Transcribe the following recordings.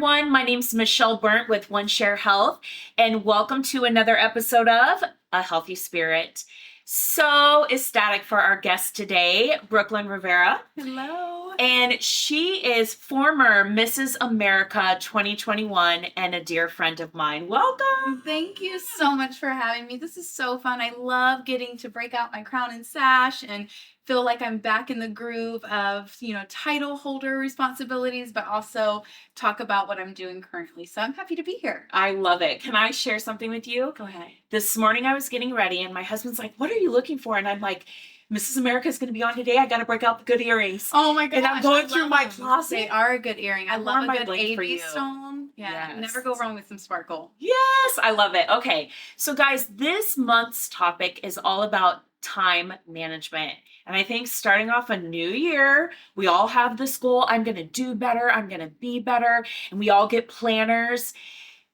everyone. My name's Michelle Berndt with OneShare Health, and welcome to another episode of A Healthy Spirit. So ecstatic for our guest today, Brooklyn Rivera. Hello. And she is former Mrs. America 2021 and a dear friend of mine. Welcome. Thank you so much for having me. This is so fun. I love getting to break out my crown and sash and feel like I'm back in the groove of, title holder responsibilities, but also talk about what I'm doing currently. So I'm happy to be here. I love it. Can I share something with you? Go ahead. This morning I was getting ready and my husband's like, "What are you looking for?" And I'm like, "Mrs. America is going to be on today. I got to break out the good earrings." Oh my gosh. And I'm going I through love my them. closet. They are a good earring. I love a my good bling for AB you. stone. Yeah. Yes. Never go wrong with some sparkle. Yes, I love it. Okay. So guys, this month's topic is all about time management. And I think starting off a new year, we all have this goal. I'm going to do better. I'm going to be better. And we all get planners.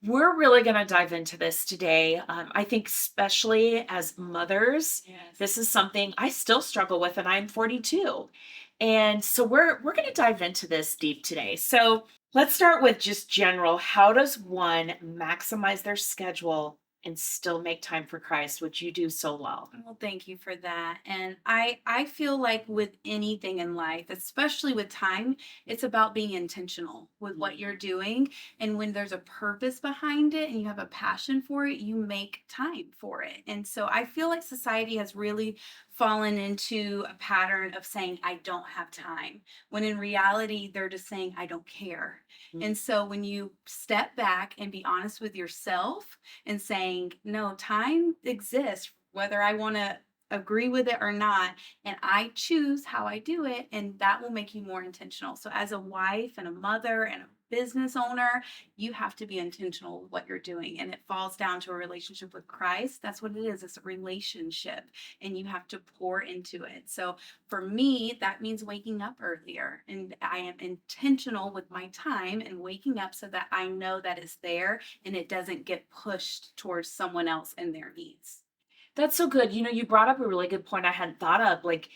We're really going to dive into this today. I think especially as mothers, Yes. this is something I still struggle with, and I'm 42. And so we're going to dive into this deep today. So let's start with just general. How does one maximize their schedule and still make time for Christ, which you do so well? Well, thank you for that. And I feel like with anything in life, especially with time, it's about being intentional with what you're doing. And when there's a purpose behind it and you have a passion for it, you make time for it. And so I feel like society has really fallen into a pattern of saying, I don't have time, when in reality, they're just saying, I don't care. And so when you step back and be honest with yourself and saying, no, time exists, whether I want to agree with it or not, and I choose how I do it, and that will make you more intentional. So as a wife and a mother and a business owner, you have to be intentional with what you're doing, and it falls down to a relationship with Christ. That's what it is. It's a relationship, and you have to pour into it. So for me, that means waking up earlier, and I am intentional with my time and waking up so that I know that it's there and it doesn't get pushed towards someone else and their needs. That's so good. You brought up a really good point I hadn't thought of. Like,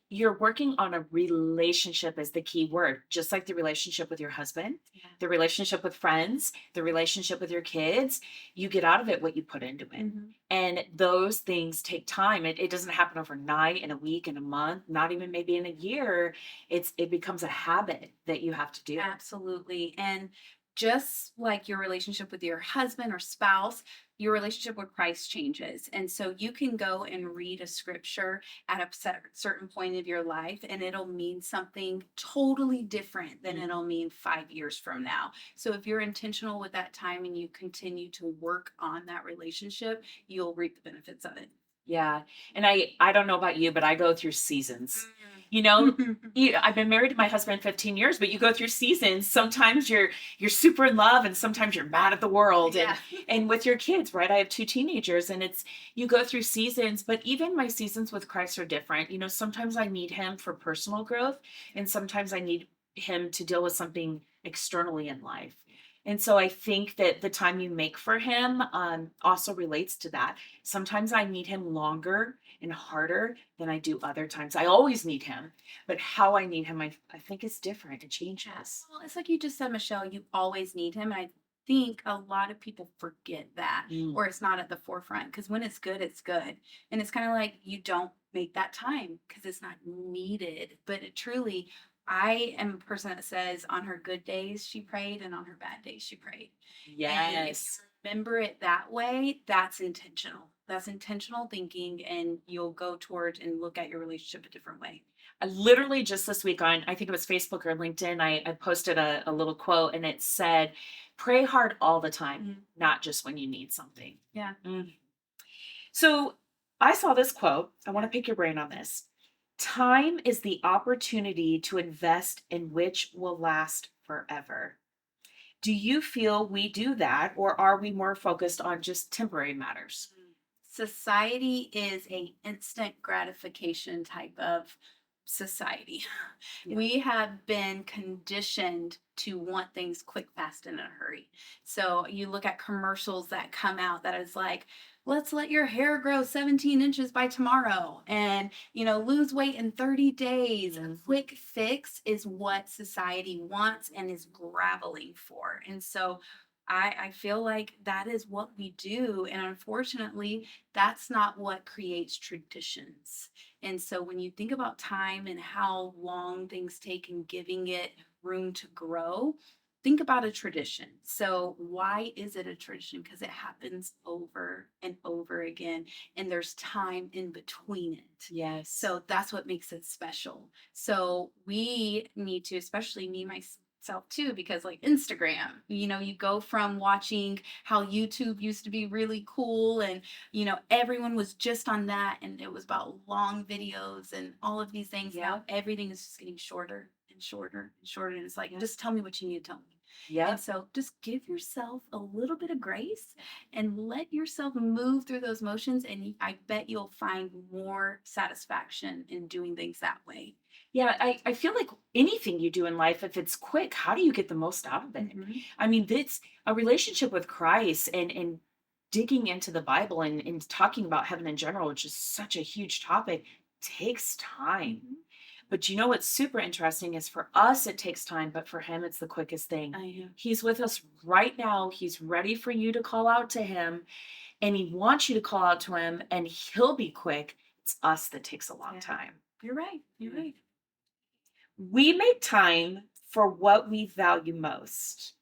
you're working on a relationship is the key word, just like the relationship with your husband, Yeah. the relationship with friends, the relationship with your kids. You get out of it what you put into it. Mm-hmm. And those things take time. It doesn't happen overnight, in a week, in a month, not even maybe in a year. It becomes a habit that you have to do. Absolutely. And just like your relationship with your husband or spouse, your relationship with Christ changes. And so you can go and read a scripture at a certain point of your life, and it'll mean something totally different than it'll mean 5 years from now. So if you're intentional with that time and you continue to work on that relationship, you'll reap the benefits of it. Yeah. And I don't know about you, but I go through seasons. I've been married to my husband 15 years, but you go through seasons. Sometimes you're super in love and sometimes you're mad at the world. Yeah. And with your kids, right? I have two teenagers and you go through seasons, but even my seasons with Christ are different. Sometimes I need him for personal growth and sometimes I need him to deal with something externally in life. And so I think that the time you make for him also relates to that. Sometimes I need him longer and harder than I do other times. I always need him, but how I need him, I think is different. It changes. Well, it's like you just said, Michelle, you always need him. And I think a lot of people forget that, or it's not at the forefront, because when it's good, it's good. And it's kind of like you don't make that time because it's not needed. But it truly, I am a person that says on her good days, she prayed, and on her bad days, she prayed. And if Yes. you remember it that way, that's intentional. That's intentional thinking, and you'll go towards and look at your relationship a different way. I literally just this week on, I think it was Facebook or LinkedIn, I posted a little quote and it said, pray hard all the time, not just when you need something. Yeah. So I saw this quote. I want to pick your brain on this. Time is the opportunity to invest in which will last forever. Do you feel we do that, or are we more focused on just temporary matters? Society is a instant gratification type of society. Yeah. We have been conditioned to want things quick, fast, and in a hurry. So you look at commercials that come out that is like, let's let your hair grow 17 inches by tomorrow and, lose weight in 30 days. A Mhm. quick fix is what society wants and is graveling for. And so I feel like that is what we do. And unfortunately, that's not what creates traditions. And so when you think about time and how long things take and giving it room to grow, think about a tradition. So, why is it a tradition? Because it happens over and over again, and there's time in between it. Yes. So, that's what makes it special. So, we need to, especially me, myself too, because like Instagram, you go from watching how YouTube used to be really cool and, everyone was just on that and it was about long videos and all of these things. Yeah. Now, everything is just getting shorter and shorter and shorter. And it's like, Yeah. just tell me what you need to tell me. And Yep. so just give yourself a little bit of grace and let yourself move through those motions. And I bet you'll find more satisfaction in doing things that way. Yeah, I feel like anything you do in life, if it's quick, how do you get the most out of it? Hmm. I mean, this a relationship with Christ and digging into the Bible and talking about heaven in general, which is such a huge topic, takes time. Hmm. But you know what's super interesting is for us it takes time, but for him it's the quickest thing. I know. He's with us right now. He's ready for you to call out to him, and he wants you to call out to him, and he'll be quick. It's us that takes a long Yeah, time. you're right. You're right. We make time for what we value most.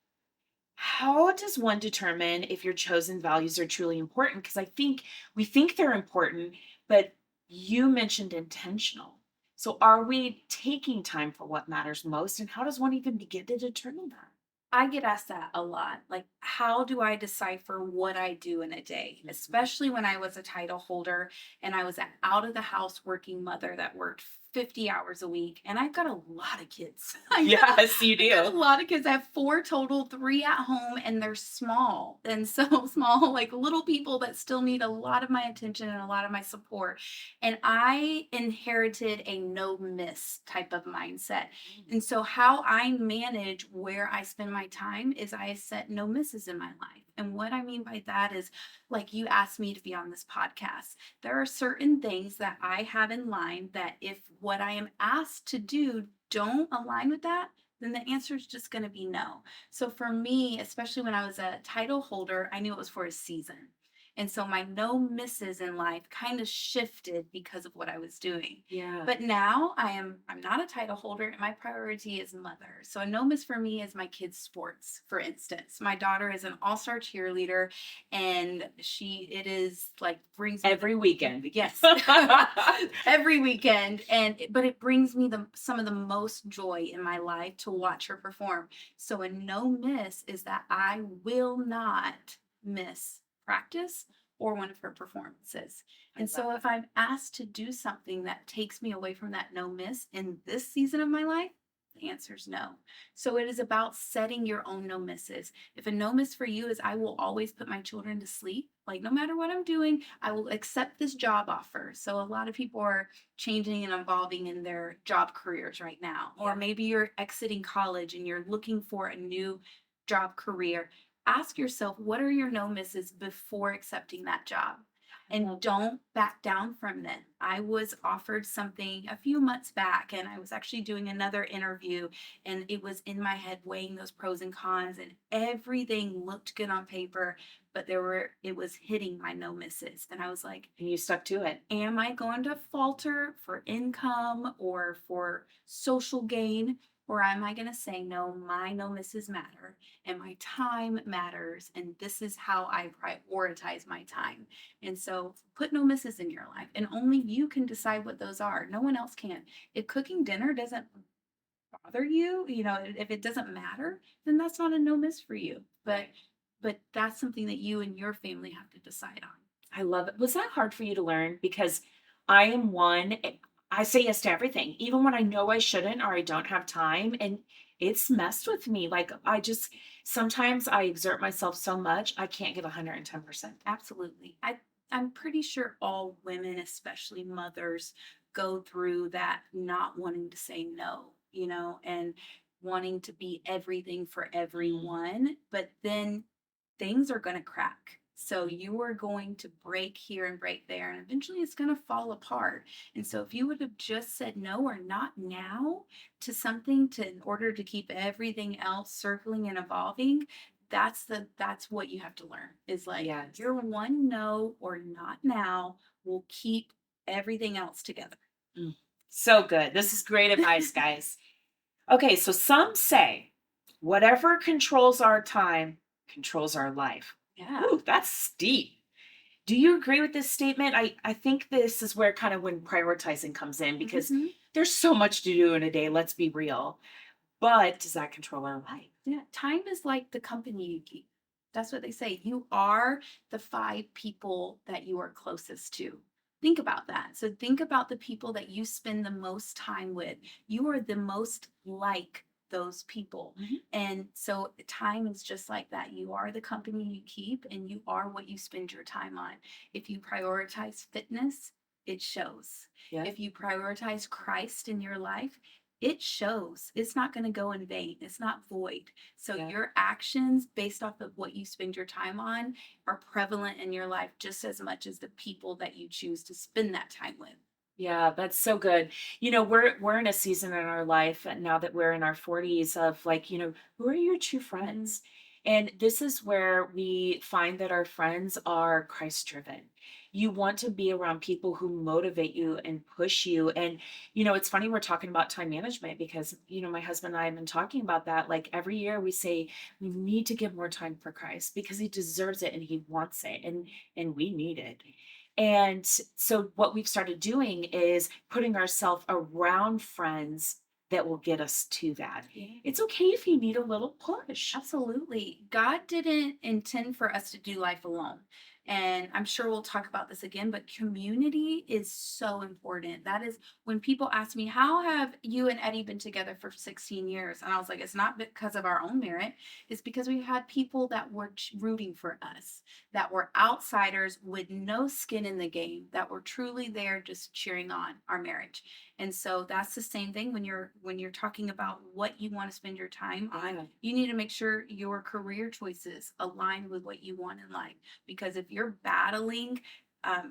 How does one determine if your chosen values are truly important? Because I think we think they're important, but you mentioned intentional. So are we taking time for what matters most? And how does one even begin to determine that? I get asked that a lot. Like, how do I decipher what I do in a day? Mhm. Especially when I was a title holder and I was an out of the house working mother that worked 50 hours a week. And I've got a lot of kids. Yes, you I got a do. lot of kids. I have four total, three at home, and they're small. And so small, like little people that still need a lot of my attention and a lot of my support. And I inherited a no miss type of mindset. And so, how I manage where I spend my time is I set no misses in my life. And what I mean by that is, like you asked me to be on this podcast, there are certain things that I have in line that if what I am asked to do don't align with that, then the answer is just going to be no. So, for me, especially when I was a title holder, I knew it was for a season. And so my no misses in life kind of shifted because of what I was doing. Yeah. But now I'm not a title holder and my priority is mother. So a no miss for me is my kids' sports, for instance. My daughter is an all-star cheerleader and it is like brings me Every weekend. yes. Every weekend but it brings me some of the most joy in my life to watch her perform. So a no miss is that I will not miss practice or one of her performances. I And love so if that. I'm asked to do something that takes me away from that no miss in this season of my life, the answer is no. So it is about setting your own no misses. If a no miss for you is I will always put my children to sleep, like no matter what I'm doing, I will accept this job offer. So a lot of people are changing and evolving in their job careers right now. Or Yeah. maybe you're exiting college and you're looking for a new job career. Ask yourself, what are your no misses before accepting that job? I And love that. don't back down from them. I was offered something a few months back, and I was actually doing another interview, and it was in my head weighing those pros and cons, and everything looked good on paper, but it was hitting my no misses. And I was like, And you stuck to it. am I going to falter for income or for social gain? Or am I going to say, no, my no misses matter and my time matters. And this is how I prioritize my time. And so put no misses in your life. And only you can decide what those are. No one else can. If cooking dinner doesn't bother you, if it doesn't matter, then that's not a no miss for you. Right. But that's something that you and your family have to decide on. I love it. Was that hard for you to learn? Because I am one, I say yes to everything, even when I know I shouldn't or I don't have time. And it's messed with me. Like, sometimes I exert myself so much, I can't give 110%. Absolutely. I'm pretty sure all women, especially mothers, go through that not wanting to say no, and wanting to be everything for Mm. everyone, but then things are going to crack. So you are going to break here and break there, and eventually it's going to fall apart. And so if you would have just said no or not now to something to in order to keep everything else circling and evolving, that's what you have to learn is like Yes. your one no or not now will keep everything else together. Mm. So good. This is great advice, guys. Okay, so some say whatever controls our time controls our life. Yeah. Ooh, that's steep. Do you agree with this statement? I think this is where kind of when prioritizing comes in because Mhm. there's so much to do in a day, let's be real. But does that control our life? Yeah, time is like the company you keep. That's what they say. You are the five people that you are closest to. Think about that. So think about the people that you spend the most time with. You are the most like those people. Mhm. And so time is just like that. You are the company you keep and you are what you spend your time on. If you prioritize fitness, it shows. Yeah. If you prioritize Christ in your life, it shows. It's not going to go in vain. It's not void. So Yeah. your actions based off of what you spend your time on are prevalent in your life just as much as the people that you choose to spend that time with. Yeah, that's so good. We're in a season in our life now that we're in our 40s of like, who are your true Mhm. friends? And this is where we find that our friends are Christ driven. You want to be around people who motivate you and push you. And it's funny we're talking about time management because, my husband and I have been talking about that. Like every year we say we need to give more time for Christ because he deserves it and he wants it and we need it. And so what we've started doing is putting ourselves around friends that will get us to that. Yeah. It's okay if you need a little push. Absolutely. God didn't intend for us to do life alone. And I'm sure we'll talk about this again, but community is so important. That is when people ask me, how have you and Eddie been together for 16 years? And I was like, it's not because of our own merit. It's because we had people that were rooting for us, that were outsiders with no skin in the game, that were truly there just cheering on our marriage. And so that's the same thing when you're talking about what you want to spend your time on. Yeah. You need to make sure your career choices align with what you want in life. Because if you're battling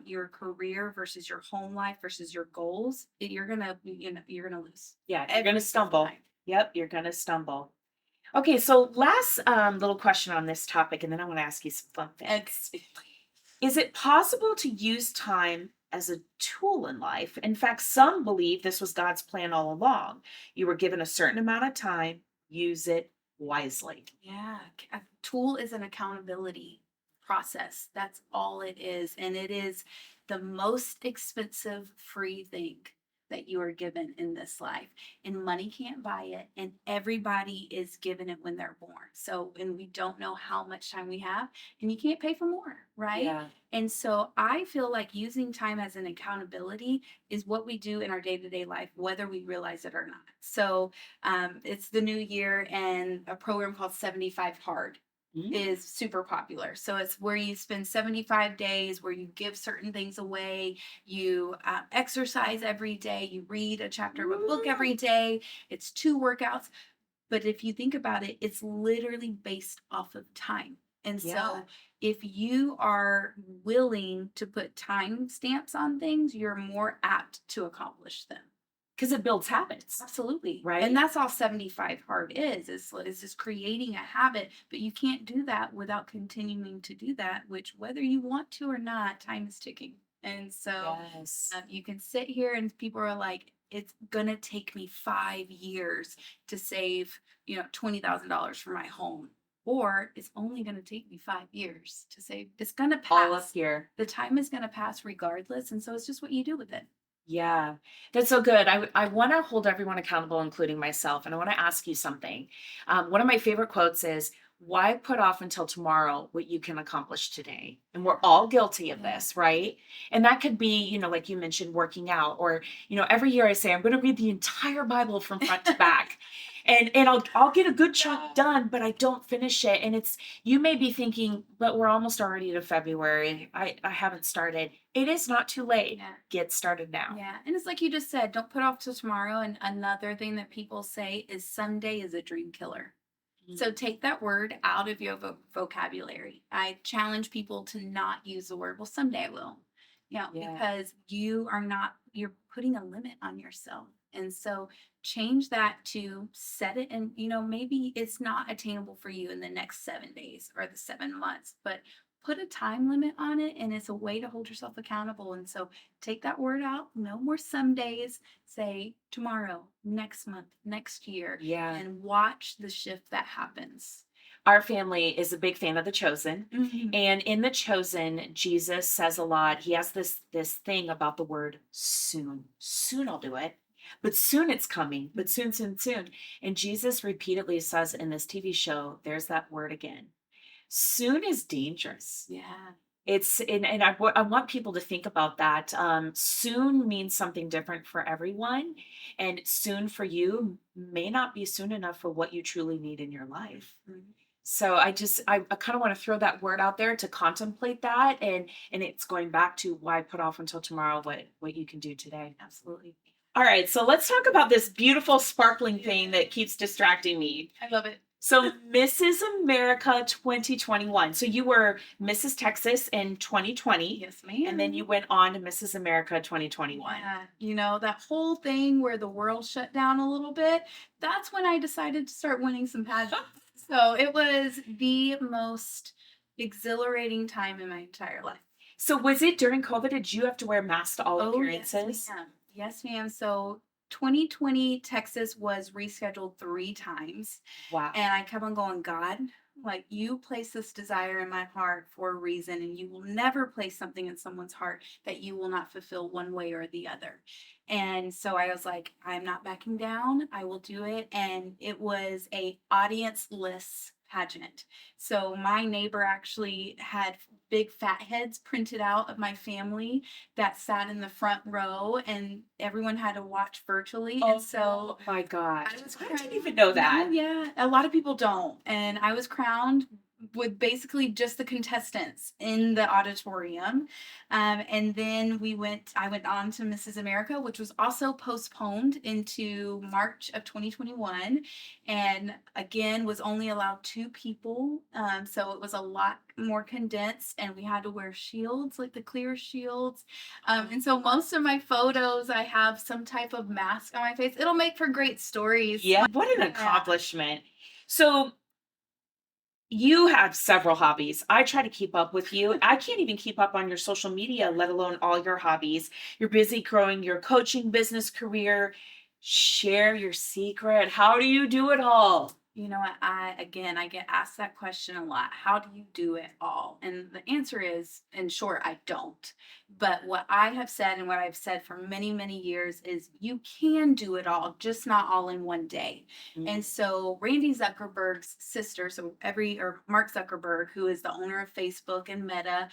your career versus your home life versus your goals, you're gonna lose Yeah, you're going to every single stumble. time. Yep, you're going to stumble. Okay, so last little question on this topic, and then I want to ask you some fun things. Okay. Is it possible to use time as a tool in life? In fact, some believe this was God's plan all along. You were given a certain amount of time, use it wisely. Yeah, a tool is an accountability process. That's all it is. And it is the most expensive free thing that you are given in this life. And money can't buy it. And everybody is given it when they're born. So, and we don't know how much time we have, and you can't pay for more, right? Yeah. And so I feel like using time as an accountability is what we do in our day to day life, whether we realize it or not. So, it's the new year, and a program called 75 Hard Mm. is super popular. So it's where you spend 75 days, where you give certain things away, you exercise every day, you read a chapter of a book every Woo. day. It's 2 workouts. But if you think about it, it's literally based off of time. And Yeah. so if you are willing to put time stamps on things, you're more apt to accomplish them. Because it builds habits, Absolutely. And right? that's all 75 hard is just creating a habit, but you can't do that without continuing to do that, which whether you want to or not, time is ticking. And so Yes. you can sit here and people are like, it's gonna take me 5 years to save, $20,000 for my home. Or it's only gonna take me 5 years to save. It's gonna All up pass. here. The time is gonna pass regardless. And so it's just what you do with it. Yeah, that's so good. I want to hold everyone accountable, including myself. And I want to ask you something. One of my favorite quotes is, why put off until tomorrow what you can accomplish today? And we're all guilty of Yeah. this, right? And that could be, like you mentioned, working out, or, every year I say, I'm going to read the entire Bible from front to back. And I'll get a good chunk done, but I don't finish it. And you may be thinking, but we're almost already to February. I haven't started. It is not too late. Yeah. Get started now. Yeah, and it's like you just said, don't put off till tomorrow. And another thing that people say is Sunday is a dream killer. So take that word out of your vocabulary. I challenge people to not use the word, well, someday I will. Yeah. Because you are not, you're putting a limit on yourself. And so change that to set it, and maybe it's not attainable for you in the next 7 days or the 7 months, but put a time limit on it, and it's a way to hold yourself accountable. And so take that word out, no more some days, say tomorrow, next month, next year, Yeah. and watch the shift that happens. Our family is a big fan of The Chosen, Mhm. and in The Chosen, Jesus says a lot. He has this thing about the word soon. Soon I'll do it. But soon it's coming. But soon, soon, soon. And Jesus repeatedly says in this TV show, there's that word again. Soon is dangerous. Yeah. It's and I want people to think about that. Soon means something different for everyone, and soon for you may not be soon enough for what you truly need in your life. Mhm. So I kind of want to throw that word out there to contemplate that, and it's going back to why put off until tomorrow what you can do today. Absolutely. All right, so let's talk about this beautiful sparkling thing that keeps distracting me. I love it. So Mrs. America 2021. So you were Mrs. Texas in 2020, Yes, and then ma'am. you went on to Mrs. America 2021. Yeah, that whole thing where the world shut down a little bit, that's when I decided to start winning some pageants. So it was the most exhilarating time in my entire life. So was it during COVID? Did you have to wear masks to all Oh, yes, appearances? ma'am. Yes, ma'am. So 2020 Texas was rescheduled 3 times. Wow. And I kept on going, God, like you place this desire in my heart for a reason, and you will never place something in someone's heart that you will not fulfill one way or the other. And so I was like, I'm not backing down. I will do it. And it was a audience-less pageant. So my neighbor actually had big fat heads printed out of my family that sat in the front row, and everyone had to watch virtually. And so Oh my gosh. I was I didn't crowned. even know No, that. yeah, a lot of people don't. And I was crowned with basically just the contestants in the auditorium. And then I went on to Mrs. America, which was also postponed into March of 2021. And again, was only allowed 2 people. So it was a lot more condensed, and we had to wear shields, like the clear shields. And so most of my photos, I have some type of mask on my face. It'll make for great stories. Yeah, what an Yeah. accomplishment. So you have several hobbies. I try to keep up with you. I can't even keep up on your social media, let alone all your hobbies. You're busy growing your coaching business career. Share your secret. How do you do it all? I get asked that question a lot. How do you do it all? And the answer is, in short, I don't. But what I have said, and what I've said for many, many years, is you can do it all, just not all in one day. Mm. And so Randy Zuckerberg's sister, or Mark Zuckerberg, who is the owner of Facebook and Meta,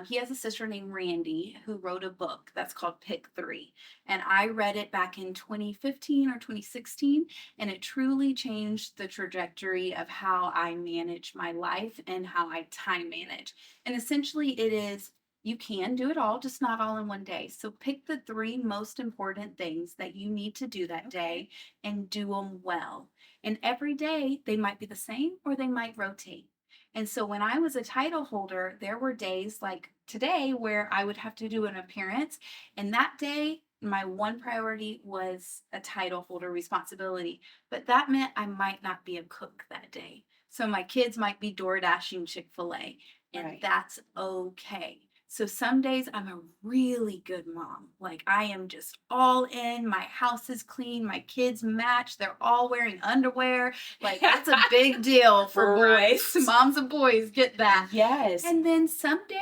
he has a sister named Randy who wrote a book that's called Pick Three. And I read it back in 2015 or 2016, and it truly changed the trajectory of how I manage my life and how I time manage. And essentially, it is you can do it all, just not all in one day. So pick the 3 most important things that you need to do that day and do them well. And every day they might be the same or they might rotate. And so when I was a title holder, there were days like today where I would have to do an appearance. And that day, my one priority was a title holder responsibility, but that meant I might not be a cook that day. So my kids might be door dashing Chick-fil-A, and Right. that's okay. So some days I'm a really good mom. Like I am just all in. My house is clean. My kids match. They're all wearing underwear. Like that's a big deal for Right. boys. Moms and boys get that. Yes. And then some days,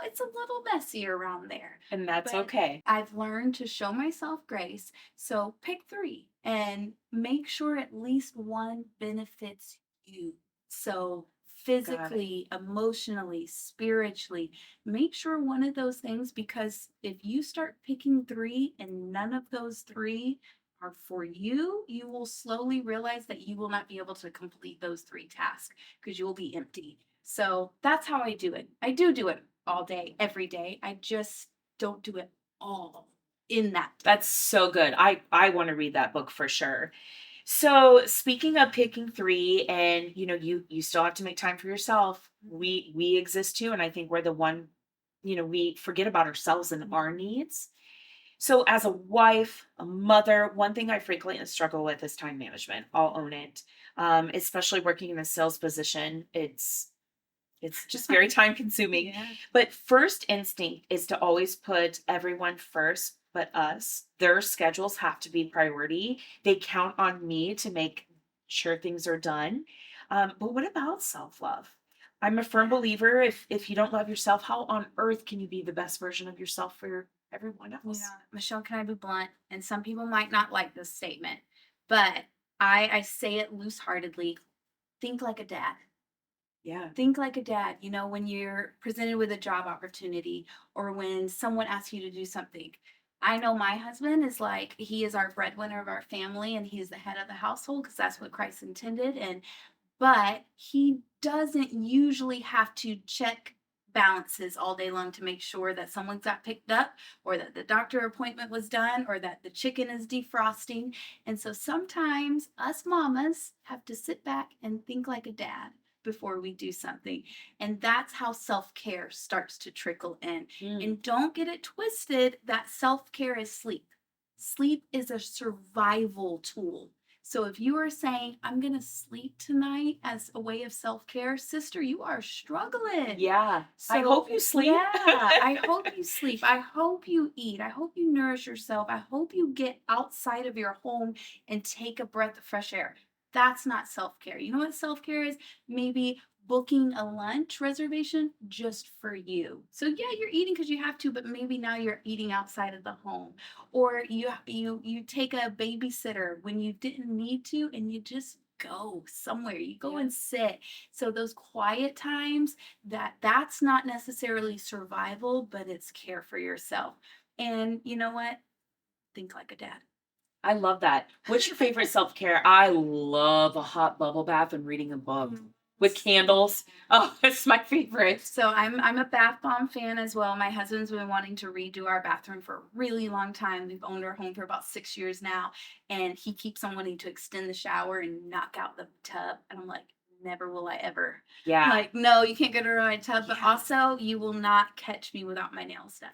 it's a little messy around there. And that's But okay. I've learned to show myself grace. So pick 3 and make sure at least one benefits you. So Got it. physically, emotionally, spiritually, make sure one of those things, because if you start picking 3 and none of those 3 are for you, you will slowly realize that you will not be able to complete those 3 tasks because you will be empty. So that's how I do it. I do it all day, every day. I just don't do it all in that day. That's so good. I want to read that book for sure. So speaking of picking 3 and, you still have to make time for yourself. We exist too, and I think we're the one, we forget about ourselves and Mhm. our needs. So as a wife, a mother, one thing I frequently struggle with is time management. I'll own it. Especially working in a sales position. It's just very time consuming. Yeah. But first instinct is to always put everyone first but us. Their schedules have to be priority. They count on me to make sure things are done. But what about self-love? I'm a firm Yeah. believer if you don't love yourself, how on earth can you be the best version of yourself for everyone You know, else? Michelle, can I be blunt? And some people might not like this statement, but I say it loose heartedly. Think like a dad. Yeah. Think like a dad, when you're presented with a job opportunity or when someone asks you to do something. I know my husband is like, he is our breadwinner of our family and he's the head of the household because that's what Christ intended. But he doesn't usually have to check balances all day long to make sure that someone's got picked up or that the doctor appointment was done or that the chicken is defrosting. And so sometimes us mamas have to sit back and think like a dad before we do something. And that's how self care starts to trickle in. Mm, And don't get it twisted that self care is sleep. Sleep is a survival tool. So if you are saying, I'm going to sleep tonight as a way of self care, sister, you are struggling. yeah. I hope you So, sleep. yeah, I hope you sleep. I hope you eat. I hope you nourish yourself. I hope you get outside of your home and take a breath of fresh air. That's not self care. You know what self care is? Maybe booking a lunch reservation just for you. So, yeah, you're eating because you have to, but maybe now you're eating outside of the home, or you take a babysitter when you didn't need to and you just go somewhere, you go Yeah. and sit. So those quiet times, that's not necessarily survival, but it's care for yourself. And you know what, think like a dad. I love that. What's your favorite self-care? I love a hot bubble bath and reading a book Mm. with candles. Oh, it's my favorite. So I'm a bath bomb fan as well. My husband's been wanting to redo our bathroom for a really long time. We've owned our home for about 6 years now, and he keeps on wanting to extend the shower and knock out the tub. And I'm like, never will I ever. Yeah. Like, no, you can't get rid of my tub, but Yeah. also you will not catch me without my nails done.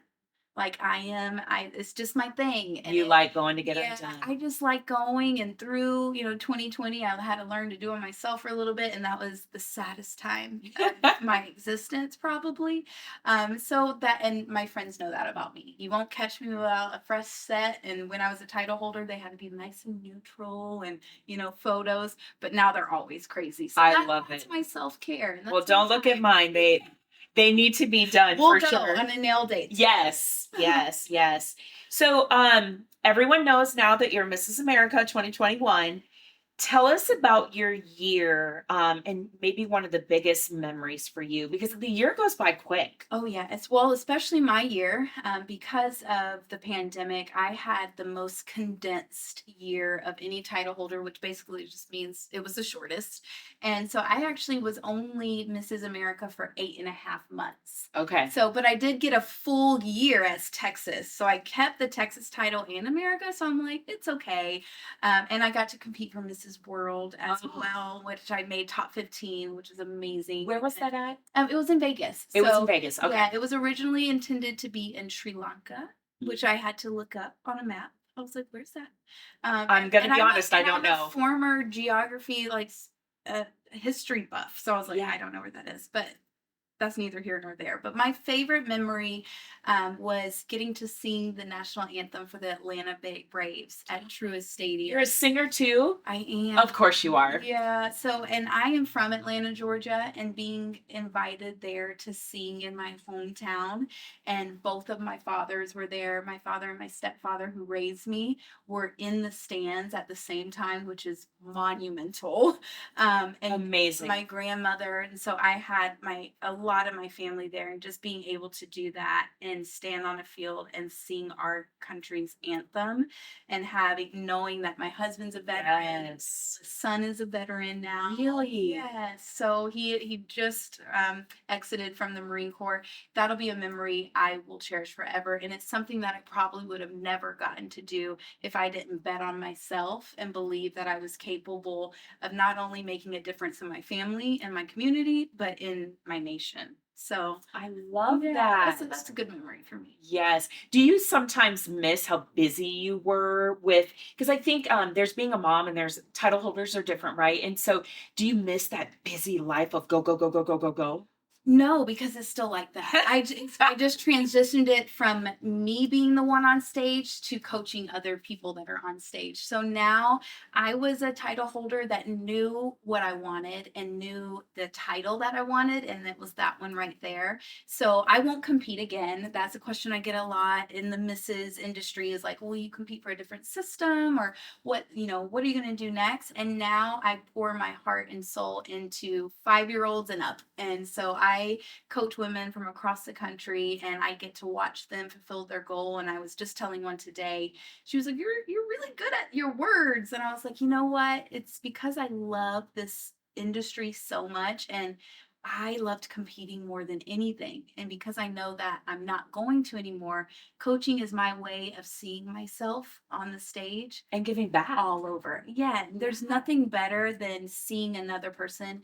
Like it's just my thing. And You it like going to get them yeah, done. I just like going, and through, 2020, I had to learn to do it myself for a little bit, and that was the saddest time of my existence, probably. So that, and my friends know that about me. You won't catch me without a fresh set. And when I was a title holder, they had to be nice and neutral and, photos, but now they're always crazy. So I love that's it. my self care, and Well, that's my don't look at time. mine. They need to be done We'll for go sure. on a nail date together. Yes, yes, yes. So, everyone knows now that you're Mrs. America 2021. Tell us about your year, and maybe one of the biggest memories for you because the year goes by quick. Oh yeah, as well, especially my year, because of the pandemic. I had the most condensed year of any title holder, which basically just means it was the shortest. And so I actually was only Mrs. America for 8.5 months. Okay. So, but I did get a full year as Texas. So I kept the Texas title and America. So I'm like, it's okay. And I got to compete for Mrs. World as Oh, well, which I made top 15, which was amazing. where was that at? It was in Vegas. It was in So, Vegas. Okay. yeah, it was originally intended to be in Sri Lanka, which I had to look up on a map. I was like, "Where's that?" I'm gonna And be honest, I don't I'm a know. former geography, like, history buff, so I was like, Yeah. "I don't know where that is," but that's neither here nor there. But my favorite memory was getting to sing the national anthem for the Atlanta Braves at Truist You're a Stadium. singer too? I am. Of course you are. Yeah. So, and I am from Atlanta, Georgia, and being invited there to sing in my hometown. And both of my fathers were there. My father and my stepfather, who raised me, were in the stands at the same time, which is monumental. And my Amazing. grandmother, and so I had a lot lot of my family there, and just being able to do that and stand on a field and sing our country's anthem, and having knowing that my husband's a veteran, Yes. the son is a veteran now. Really? Yes. So he just exited from the Marine Corps. That'll be a memory I will cherish forever. And it's something that I probably would have never gotten to do if I didn't bet on myself and believe that I was capable of not only making a difference in my family and my community, but in my nation. So I love yeah, that. that's a good memory for me. Yes. Do you sometimes miss how busy you were with, because I think, there's being a mom and there's title holders are different, right? And so do you miss that busy life of go, go, go, go, go, go, go? No, because it's still like that. I just transitioned it from me being the one on stage to coaching other people that are on stage. So now I was a title holder that knew what I wanted and knew the title that I wanted, and it was that one right there. So I won't compete again. That's a question I get a lot in the Mrs. industry is like, will you compete for a different system, or what are you going to do next? And now I pour my heart and soul into 5 year olds and up. And so I coach women from across the country, and I get to watch them fulfill their goal. And I was just telling one today, she was like, you're really good at your words. And I was like, you know what? It's because I love this industry so much, and I loved competing more than anything. And because I know that I'm not going to anymore, coaching is my way of seeing myself on the stage And giving back. all over. Yeah, there's nothing better than seeing another person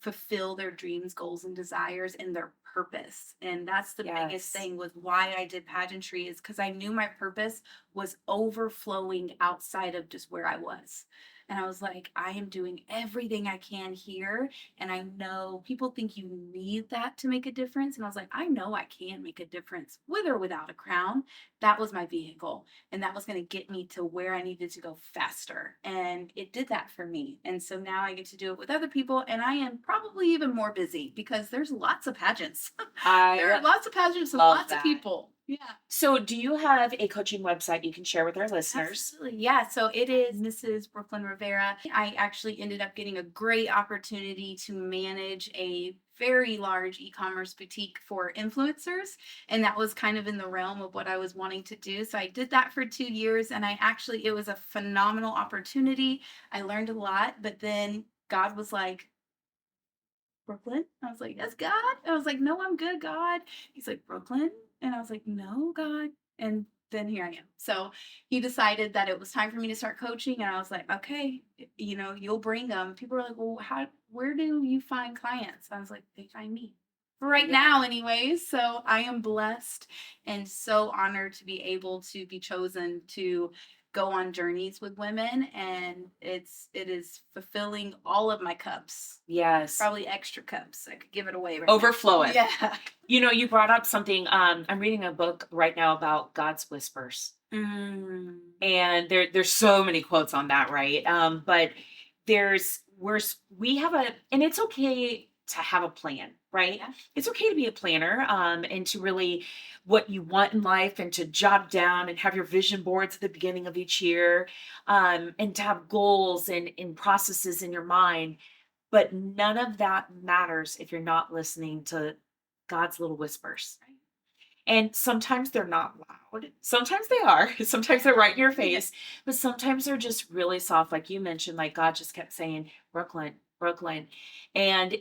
fulfill their dreams, goals, and desires and their purpose. And that's the biggest Yes. thing with why I did pageantry, is because I knew my purpose was overflowing outside of just where I was. And I was like, I am doing everything I can here. And I know people think you need that to make a difference. And I was like, I know I can make a difference with or without a crown. That was my vehicle. And that was going to get me to where I needed to go faster. And it did that for me. And so now I get to do it with other people. And I am probably even more busy because there's lots of pageants. There I are lots of pageants and love lots of that. people. Yeah. So do you have a coaching website you can share with our listeners? Absolutely. Yeah. So it is Mrs. Brooklyn Rivera. I actually ended up getting a great opportunity to manage a very large e-commerce boutique for influencers. And that was kind of in the realm of what I was wanting to do. So I did that for 2 years, and it was a phenomenal opportunity. I learned a lot, but then God was like, Brooklyn? I was like, yes, God. I was like, no, I'm good, God. He's like, Brooklyn? And I was like, no, God. And then here I am. So he decided that it was time for me to start coaching. And I was like, okay, you'll bring them. People were like, well, where do you find clients? I was like, they find me. For right Yeah. now, anyways. So I am blessed and so honored to be able to be chosen to go on journeys with women, and it is fulfilling all of my cups, Yes. probably extra cups. I could give it away right now. Overfloweth. Yeah. You brought up something. I'm reading a book right now about God's whispers. Mm. And there's so many quotes on that, right? But we have and it's okay to have a plan, right? Yeah. It's okay to be a planner, and to really what you want in life and to jot down and have your vision boards at the beginning of each year, and to have goals and processes in your mind. But none of that matters if you're not listening to God's little whispers. Right. And sometimes they're not loud. Sometimes they are. Sometimes they're right in your Yeah. face, but sometimes they're just really soft. Like you mentioned, like God just kept saying, Brooklyn, Brooklyn. And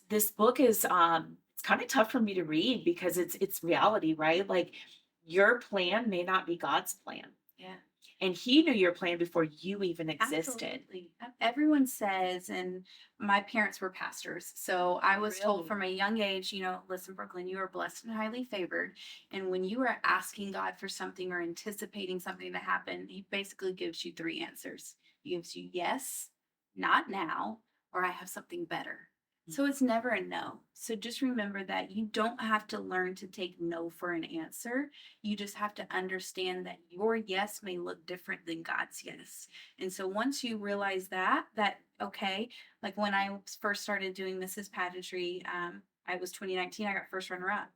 this book is it's kind of tough for me to read because it's reality, right? Like your plan may not be God's plan. Yeah. And he knew your plan before you even existed. Absolutely. Everyone says, and my parents were pastors. So I was told Really? from a young age, listen, Brooklyn, you are blessed and highly favored. And when you are asking God for something or anticipating something to happen, He basically gives you three answers. He gives you yes, not now, or I have something better. So it's never a no. So just remember that you don't have to learn to take no for an answer. You just have to understand that your yes may look different than God's yes. And so once you realize that okay, like when I first started doing Mrs. Pageantry, I was 2019, I got first runner up.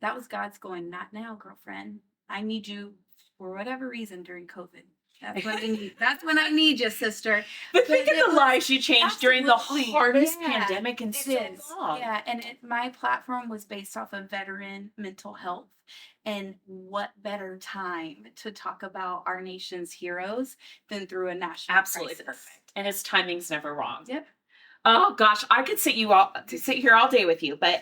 That was God's going, not now, girlfriend. I need you for whatever reason during COVID. That's what I need. That's when I need you, sister. But But think of it the was lives you changed during the absolutely, hardest yeah, pandemic in it so is. long. Yeah, and my platform was based off of veteran mental health. And what better time to talk about our nation's heroes than through a national Absolutely crisis? perfect. And his timing's never wrong. Yep. Oh gosh, I could sit here all day with you. But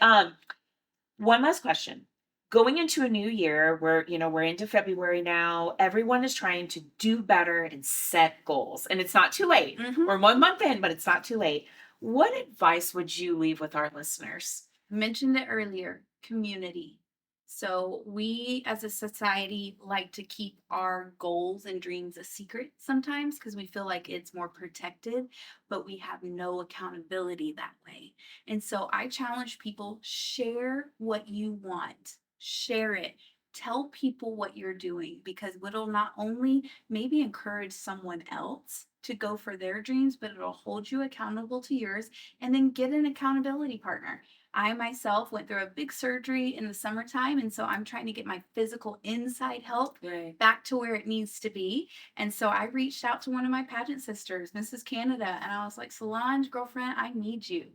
one last question. Going into a new year, we're into February now. Everyone is trying to do better and set goals. And it's not too late. Hmm. We're 1 month in, but it's not too late. What advice would you leave with our listeners? Mentioned it earlier, community. So we as a society like to keep our goals and dreams a secret sometimes because we feel like it's more protected, but we have no accountability that way. And so I challenge people, share what you want. Share it. Tell people what you're doing because it'll not only maybe encourage someone else to go for their dreams, but it'll hold you accountable to yours and then get an accountability partner. I myself went through a big surgery in the summertime, and so I'm trying to get my physical inside health Right. back to where it needs to be. And so I reached out to one of my pageant sisters, Mrs. Canada, and I was like, Solange, girlfriend, I need you.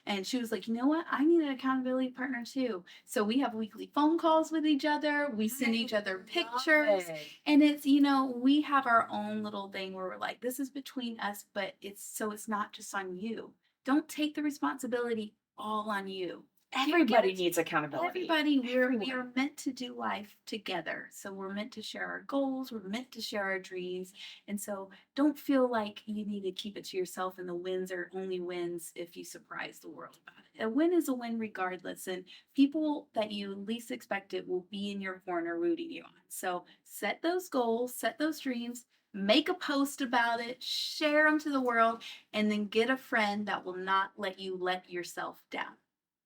And she was like, you know what? I need an accountability partner too. So we have weekly phone calls with each other. We send each other pictures. Love it. And it's, we have our own little thing where we're like, this is between us, but it's not just on you. Don't take the responsibility all on you. Give Everybody it to needs accountability. everybody. We Everyone. are meant to do life together. So we're meant to share our goals. We're meant to share our dreams. And so don't feel like you need to keep it to yourself and the wins are only wins if you surprise the world about it. A win is a win regardless. And people that you least expect it will be in your corner rooting you on. So set those goals, set those dreams, make a post about it, share them to the world, and then get a friend that will not let you let yourself down.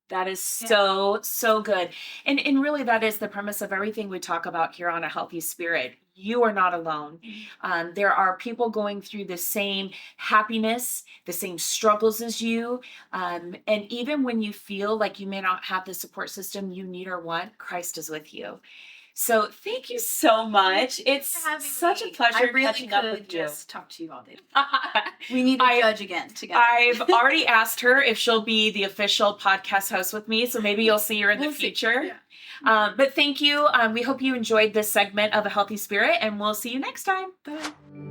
That is Yeah. so good. And really that is the premise of everything we talk about here on A Healthy Spirit. You are not alone. There are people going through the same happiness, the same struggles as you. And even when you feel like you may not have the support system you need or want, Christ is with you. So thank you so much. For It's having such a me. I pleasure really catching up could with you. just talk to you all day. We need to I judge again together. I've already asked her if she'll be the official podcast host with me, so maybe you'll see her in the We'll see. future. Yeah. But thank you. We hope you enjoyed this segment of A Healthy Spirit, and we'll see you next time. Bye.